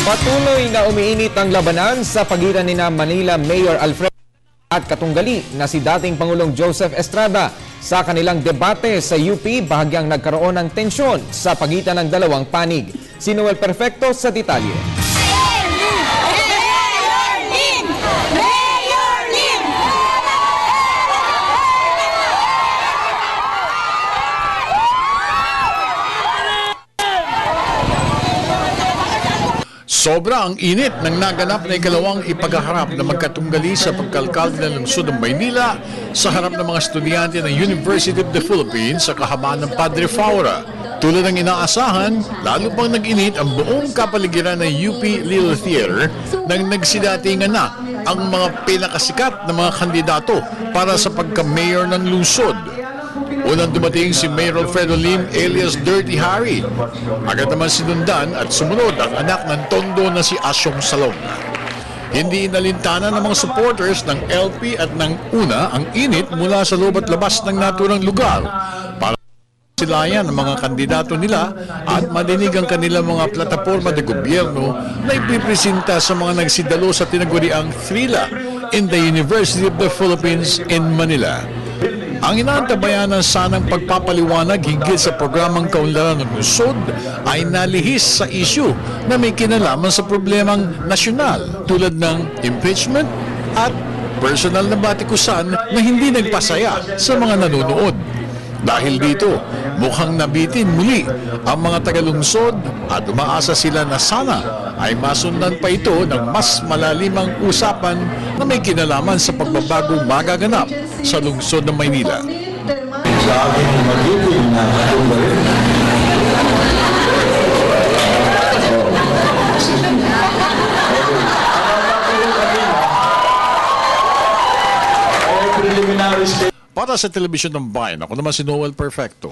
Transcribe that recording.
Patuloy na umiinit ang labanan sa pagitan ni Manila Mayor Alfredo at katunggali na si dating Pangulong Joseph Estrada. Sa kanilang debate sa UP, bahagyang nagkaroon ng tensyon sa pagitan ng dalawang panig. Si Noel Perfecto sa detalye. Sobra ang init ng naganap na ikalawang ipaghaharap na magkatunggali sa pagkalkalde ng lungsod ng Maynila sa harap ng mga estudyante ng University of the Philippines sa kahabaan ng Padre Faura. Tulad ng inaasahan, lalo pang nag-init ang buong kapaligiran ng UP Little Theater nang nagsidatingan na ang mga pinakasikat na mga kandidato para sa pagka-mayor ng lungsod. Unang dumating si Mayor Alfredo Lim alias Dirty Harry. Agad naman sinundan at sumunod ang anak ng Tondo na si Asyong Salong. Hindi inalintana ng mga supporters ng LP at ng UNA ang init mula sa loob at labas ng naturang lugar para silayan ang mga kandidato nila at madinig ang kanilang mga plataporma de gobyerno na ipipresenta sa mga nagsidalo sa tinaguriang Thrila in the University of the Philippines in Manila. Ang inaantabayan ng sanang pagpapaliwanag hinggil sa programang kaunlaran ng lungsod ay nalihis sa isyu na may kinalaman sa problemang nasyonal tulad ng impeachment at personal na batikusan na hindi nagpasaya sa mga nanonood. Dahil dito, mukhang nabitin muli ang mga tagalungsod at umaasa sila na sana ay masundan pa ito ng mas malalimang usapan na may kinalaman sa pagbabagong magaganap sa lungsod ng Maynila. Sa aking magiging na katumbari, preliminary state. Para sa Telebisyon ng Bayan, ako naman si Noel Perfecto.